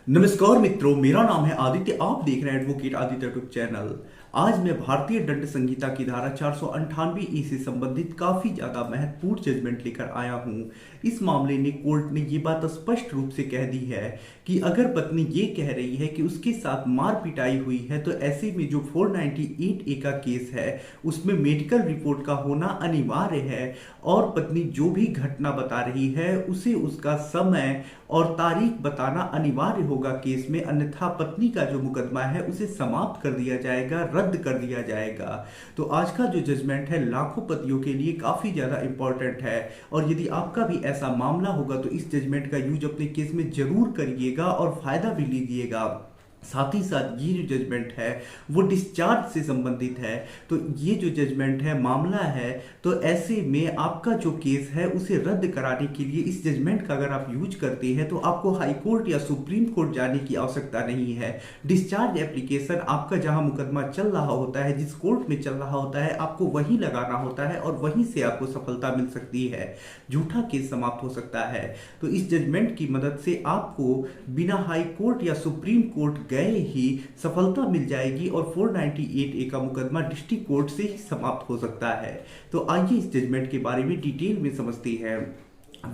नमस्कार मित्रों, मेरा नाम है आदित्य। आप देख रहे हैं एडवोकेट आदित्य यूट्यूब चैनल। आज मैं भारतीय दंड संहिता की धारा 498 से संबंधित काफी ज्यादा महत्वपूर्ण जजमेंट लेकर आया हूं। इस मामले में कोर्ट ने ये बात स्पष्ट रूप से कह दी है कि अगर पत्नी ये कह रही है कि उसके साथ मार पिटाई हुई है तो ऐसे में जो 498A का केस है उसमें मेडिकल रिपोर्ट का होना अनिवार्य है और पत्नी जो भी घटना बता रही है उसे उसका समय और तारीख बताना अनिवार्य होगा केस में, अन्यथा पत्नी का जो मुकदमा है उसे समाप्त कर दिया जाएगा, रद्द कर दिया जाएगा। तो आज का जो जजमेंट है लाखों पतियों के लिए काफी ज्यादा इंपॉर्टेंट है और यदि आपका भी ऐसा मामला होगा तो इस जजमेंट का यूज अपने केस में जरूर करिएगा और फायदा भी लीजिएगा। साथ ही साथ ये जो जजमेंट है वो डिस्चार्ज से संबंधित है। तो ये जो जजमेंट है मामला है, तो ऐसे में आपका जो केस है उसे रद्द कराने के लिए इस जजमेंट का अगर आप यूज करते हैं तो आपको हाई कोर्ट या सुप्रीम कोर्ट जाने की आवश्यकता नहीं है। डिस्चार्ज एप्लीकेशन आपका जहां मुकदमा चल रहा होता है, जिस कोर्ट में चल रहा होता है, आपको वहीं लगाना होता है और वहीं से आपको सफलता मिल सकती है, झूठा केस समाप्त हो सकता है। तो इस जजमेंट की मदद से आपको बिना हाई कोर्ट या सुप्रीम कोर्ट गए ही सफलता मिल जाएगी और 498A का मुकदमा डिस्ट्रिक्ट कोर्ट से ही समाप्त हो सकता है। तो आइए इस जजमेंट के बारे में डिटेल में समझते हैं।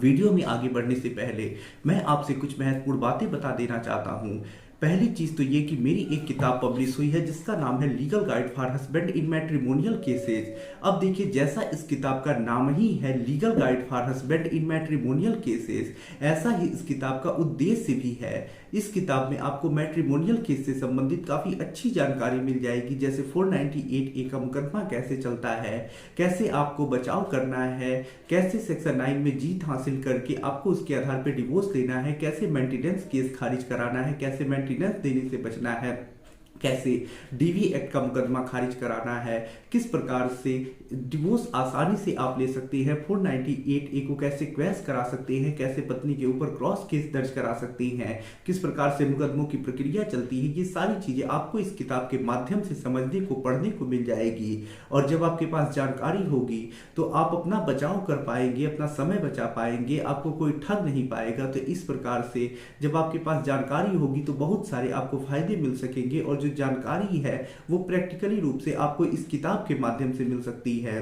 वीडियो में आगे बढ़ने से पहले मैं आपसे कुछ महत्वपूर्ण बातें बता देना चाहता हूं। पहली चीज तो ये कि मेरी एक किताब पब्लिश हुई है जिसका नाम है legal guide for husband in matrimonial cases. अब देखिए, जैसा इस किताब का नाम ही है legal guide for husband in matrimonial cases, ऐसा ही इस किताब का उद्देश्य भी है। इस किताब में आपको मैट्रिमोनियल केस से संबंधित काफी अच्छी जानकारी मिल जाएगी, जैसे 498A का मुकदमा कैसे चलता है, कैसे आपको बचाव करना है, कैसे सेक्शन 9 में जीत हासिल करके आपको उसके आधार पर डिवोर्स लेना है, कैसे मेंटेनेंस केस खारिज कराना है, कैसे मेंटेनेंस देने से बचना है, कैसे डीवी एक्ट का मुकदमा खारिज कराना है, किस प्रकार से डिवोर्स आसानी से आप ले सकते हैं, 498A को कैसे क्वैश करा सकते हैं, कैसे पत्नी के ऊपर क्रॉस केस दर्ज करा सकते हैं, किस प्रकार से मुकदमों की प्रक्रिया चलती है, ये सारी चीजें आपको इस किताब के माध्यम से समझने को, पढ़ने को मिल जाएगी। और जब आपके पास जानकारी होगी तो आप अपना बचाव कर पाएंगे, अपना समय बचा पाएंगे, आपको कोई ठग नहीं पाएगा। तो इस प्रकार से जब आपके पास जानकारी होगी तो बहुत सारे आपको फायदे मिल सकेंगे और जो जानकारी है वो प्रैक्टिकली रूप से आपको इस किताब के माध्यम से मिल सकती है।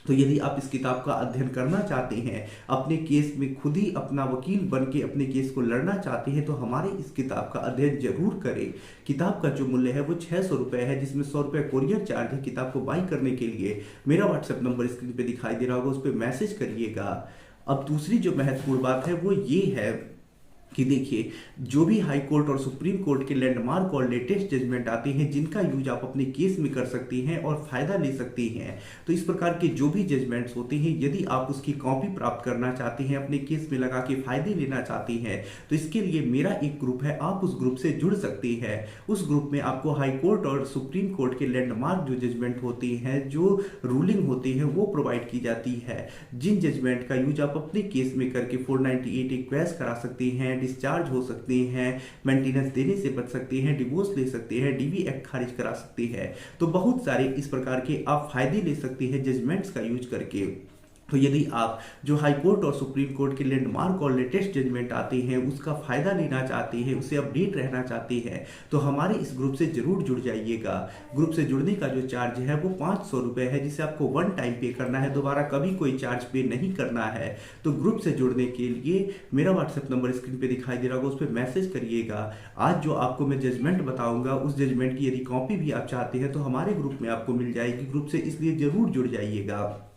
तो यदि आप इस किताब का अध्ययन करना चाहते हैं, अपने केस में खुद ही अपना वकील बन के अपने केस को लड़ना चाहते हैं, तो हमारे इस किताब का अध्ययन जरूर करें। किताब का जो मूल्य है वो 600 रुपये है, जिसमें 100 रुपये कोरियर चार्ज है। किताब को बाई करने के लिए मेरा व्हाट्सएप नंबर स्क्रीन पे दिखाई दे रहा होगा, उस पर मैसेज करिएगा। अब दूसरी जो महत्वपूर्ण बात है वो ये है कि देखिए, जो भी हाई कोर्ट और सुप्रीम कोर्ट के लैंडमार्क और लेटेस्ट जजमेंट आते हैं जिनका यूज आप अपने केस में कर सकती हैं और फायदा ले सकती हैं, तो इस प्रकार के जो भी जजमेंट्स होते हैं यदि आप उसकी कॉपी प्राप्त करना चाहते हैं, अपने केस में लगा के फायदे लेना चाहती हैं, तो इसके लिए मेरा एक ग्रुप है, आप उस ग्रुप से जुड़ सकती हैं। उस ग्रुप में आपको हाई कोर्ट और सुप्रीम कोर्ट के लैंडमार्क जो जजमेंट होते हैं, जो रूलिंग होती है, वो प्रोवाइड की जाती है, जिन जजमेंट का यूज आप अपने केस में करके 498A क्वैश करा सकती हैं, डिस्चार्ज हो सकते हैं, मेंटेनेंस देने से बच सकते हैं, डिवोर्स ले सकते हैं, डीवी एक्ट खारिज करा सकते हैं। तो बहुत सारे इस प्रकार के आप फायदे ले सकते हैं जजमेंट्स का यूज करके। तो यदि आप जो हाई कोर्ट और सुप्रीम कोर्ट के लैंडमार्क और लेटेस्ट जजमेंट आते हैं उसका फायदा लेना चाहते हैं, उससे अपडेट रहना चाहते हैं, तो हमारे इस ग्रुप से जरूर जुड़ जाइएगा। ग्रुप से जुड़ने का जो चार्ज है वो 500 रुपये है, जिसे आपको वन टाइम पे करना है, दोबारा कभी कोई चार्ज पे नहीं करना है। तो ग्रुप से जुड़ने के लिए मेरा व्हाट्सएप नंबर स्क्रीन पे दिखाई दे रहा होगा, उस पर मैसेज करिएगा। आज जो आपको मैं जजमेंट बताऊंगा उस जजमेंट की यदि कॉपी भी आप चाहते हैं तो हमारे ग्रुप में आपको मिल जाएगी, ग्रुप से इसलिए जरूर जुड़ जाइएगा।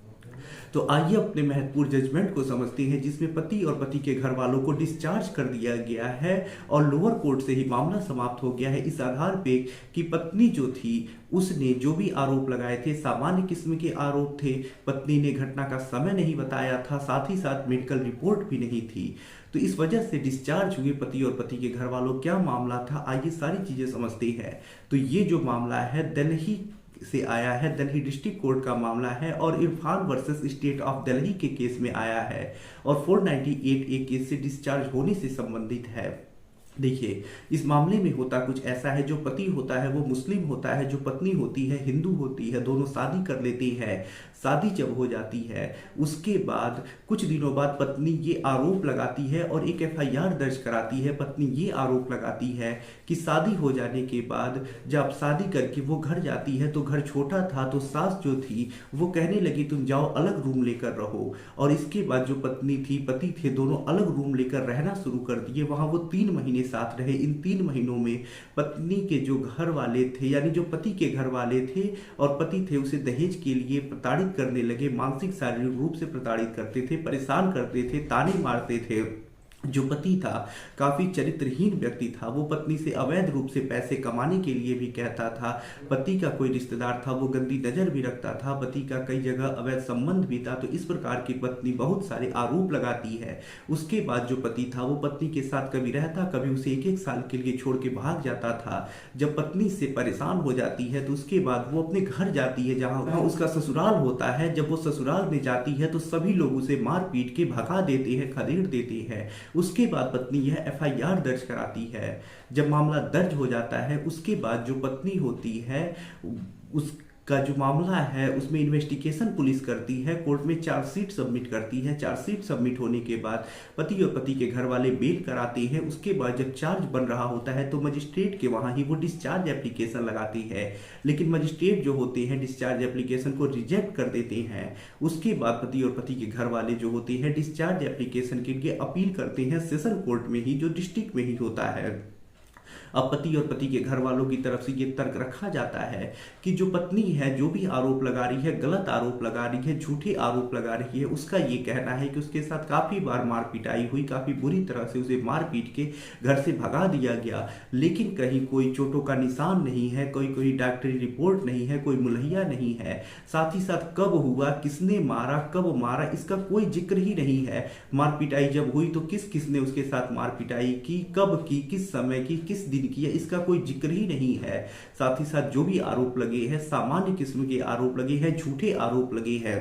तो आइए अपने महत्वपूर्ण जजमेंट को समझते हैं, जिसमें पति और पति के घर वालों को डिस्चार्ज कर दिया गया है और लोअर कोर्ट से ही मामला समाप्त हो गया है, इस आधार पे कि पत्नी जो थी उसने जो भी आरोप लगाए थे सामान्य किस्म के आरोप थे, पत्नी ने घटना का समय नहीं बताया था, साथ ही साथ मेडिकल रिपोर्ट भी नहीं थी। तो इस वजह से डिस्चार्ज हुए पति और पति के घर वालों। क्या मामला था, आइए सारी चीजें समझते हैं। तो ये जो मामला है दिल्ली से आया है, दिल्ली डिस्ट्रिक्ट कोर्ट का मामला है और Irfan versus state of Delhi के केस में आया है और 498A केस से डिस्चार्ज होने से संबंधित है। देखिए, इस मामले में होता कुछ ऐसा है, जो पति होता है वो मुस्लिम होता है, जो पत्नी होती है हिंदू होती है, दोनों शादी कर लेती है। शादी जब हो जाती है उसके बाद कुछ दिनों बाद पत्नी ये आरोप लगाती है और एक एफआईआर दर्ज कराती है। पत्नी ये आरोप लगाती है कि शादी हो जाने के बाद जब शादी करके वो घर जाती है तो घर छोटा था, तो सास जो थी वो कहने लगी तुम जाओ अलग रूम लेकर रहो। और इसके बाद जो पत्नी थी पति थे दोनों अलग रूम लेकर रहना शुरू कर दिए। वहां वो 3 महीने साथ रहे। इन 3 महीनों में पत्नी के जो घर वाले थे, यानी जो पति के घर वाले थे और पति थे, उसे दहेज के लिए प्रताड़ित करने लगे, मानसिक शारीरिक रूप से प्रताड़ित करते थे, परेशान करते थे, ताने मारते थे। जो पति था काफी चरित्रहीन व्यक्ति था। वो पत्नी से अवैध रूप से पैसे कमाने के लिए भी कहता था। पति का कोई रिश्तेदार था वो गंदी नजर भी रखता था। पति का कई जगह अवैध संबंध भी था। तो इस प्रकार की पत्नी बहुत सारे आरोप लगाती है। उसके बाद जो पति था वो पत्नी के साथ कभी रहता, कभी उसे 1-1 साल के लिए छोड़ के भाग जाता था। जब पत्नी से परेशान हो जाती है तो उसके बाद वो अपने घर जाती है जहाँ उसका ससुराल होता है। जब वो ससुराल में जाती है तो सभी लोग उसे मार पीट के भगा देते हैं, खदेड़ देते हैं। उसके बाद पत्नी यह एफआईआर दर्ज कराती है। जब मामला दर्ज हो जाता है उसके बाद जो पत्नी होती है उसका जो मामला है उसमें इन्वेस्टिगेशन पुलिस करती है, कोर्ट में चार्जशीट सबमिट करती है। चार्जशीट सबमिट होने के बाद पति और पति के घर वाले बेल कराते हैं। उसके बाद जब चार्ज बन रहा होता है तो मजिस्ट्रेट के वहां ही वो डिस्चार्ज एप्लीकेशन लगाती है, लेकिन मजिस्ट्रेट जो होते हैं डिस्चार्ज एप्लीकेशन को रिजेक्ट कर देते हैं। उसके बाद पति और पति के घर वाले जो होते हैं डिस्चार्ज एप्लीकेशन के लिए अपील करते हैं सेशन कोर्ट में ही, जो डिस्ट्रिक्ट में ही होता है। अब पति और पति के घर वालों की तरफ से ये तर्क रखा जाता है कि जो पत्नी है जो भी आरोप लगा रही है, गलत आरोप लगा रही है, झूठे आरोप लगा रही है, उसका ये कहना है कि उसके साथ काफी बार मार पिटाई हुई, काफी बुरी तरह से उसे मार पीट के घर से भगा दिया गया, लेकिन कहीं कोई चोटों का निशान नहीं है, कोई डॉक्टरी रिपोर्ट नहीं है, कोई मुलैया नहीं है। साथ ही साथ कब हुआ, किसने मारा, कब मारा, इसका कोई जिक्र ही नहीं है। मार पिटाई जब हुई तो किस किसने उसके साथ मार पिटाई की, कब की, किस समय की, किस दिन किया, इसका कोई जिक्र ही नहीं है। साथ ही साथ जो भी आरोप लगे हैं सामान्य किस्म के आरोप लगे हैं, झूठे आरोप लगे हैं।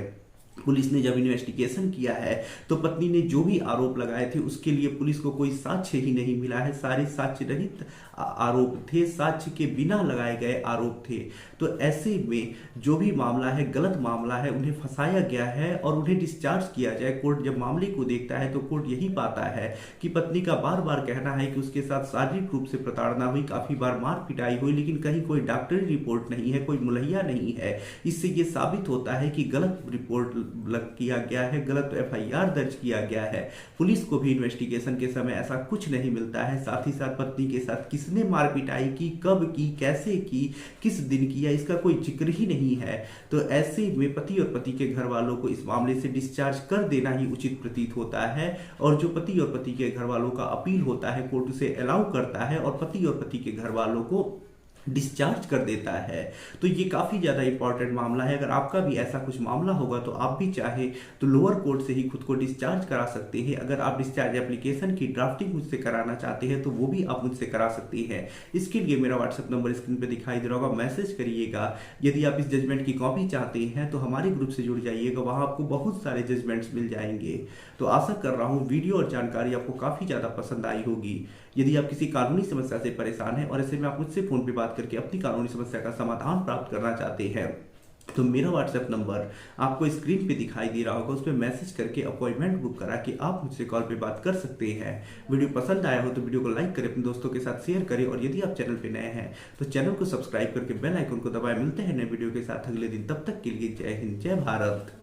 पुलिस ने जब इन्वेस्टिगेशन किया है तो पत्नी ने जो भी आरोप लगाए थे उसके लिए पुलिस को कोई साक्ष्य ही नहीं मिला है। सारे साक्ष्य रहित आरोप थे, साक्ष्य के बिना लगाए गए आरोप थे। तो ऐसे में जो भी मामला है गलत मामला है, उन्हें फंसाया गया है और उन्हें डिस्चार्ज किया जाए। कोर्ट जब मामले को देखता है तो कोर्ट यही पाता है कि पत्नी का बार बार कहना है कि उसके साथ शारीरिक रूप से प्रताड़ना हुई, काफी बार मार पिटाई हुई, लेकिन कहीं कोई डॉक्टरी रिपोर्ट नहीं है, कोई मुलैया नहीं है। इससे ये साबित होता है कि गलत रिपोर्ट किया गया है, गलत एफआईआर दर्ज किया गया है। पुलिस को भी इन्वेस्टिगेशन के समय ऐसा कुछ नहीं मिलता है। साथ ही साथ पत्नी के साथ किसने मार पिटाई की, कब की, कैसे की, किस दिन किया, इसका कोई जिक्र ही नहीं है। तो ऐसे में पति और पति के घर वालों को इस मामले से डिस्चार्ज कर देना ही उचित प्रतीत होता है। और जो पति और पति के घर वालों का अपील होता है कोर्ट उसे अलाउ करता है और पति और पति के घर वालों को डिस्चार्ज कर देता है। तो ये काफ़ी ज़्यादा इंपॉर्टेंट मामला है। अगर आपका भी ऐसा कुछ मामला होगा तो आप भी चाहे तो लोअर कोर्ट से ही खुद को डिस्चार्ज करा सकते हैं। अगर आप डिस्चार्ज एप्लीकेशन की ड्राफ्टिंग मुझसे कराना चाहते हैं तो वो भी आप मुझसे करा सकते हैं। इसके लिए मेरा व्हाट्सएप नंबर स्क्रीन पर दिखाई दे रहा होगा, मैसेज करिएगा। यदि आप इस जजमेंट की कॉपी चाहते हैं तो हमारे ग्रुप से जुड़ जाइएगा, वहाँ आपको बहुत सारे जजमेंट्स मिल जाएंगे। तो आशा कर रहा हूँ वीडियो और जानकारी आपको काफ़ी ज़्यादा पसंद आई होगी। यदि आप किसी कानूनी समस्या से परेशान हैं और ऐसे में आप मुझसे फोन पे बात करके अपनी कानूनी समस्या का समाधान प्राप्त करना चाहते हैं तो मेरा व्हाट्सएप नंबर आपको स्क्रीन पे दिखाई दे रहा होगा, उस पर मैसेज करके अपॉइंटमेंट बुक करा के आप मुझसे कॉल पे बात कर सकते हैं। वीडियो पसंद आया हो तो वीडियो को लाइक करें, अपने दोस्तों के साथ शेयर करें और यदि आप चैनल पे नए हैं तो चैनल को सब्सक्राइब करके बेल आइकन को दबाएं। मिलते हैं नए वीडियो के साथ अगले दिन, तब तक के लिए जय हिंद, जय भारत।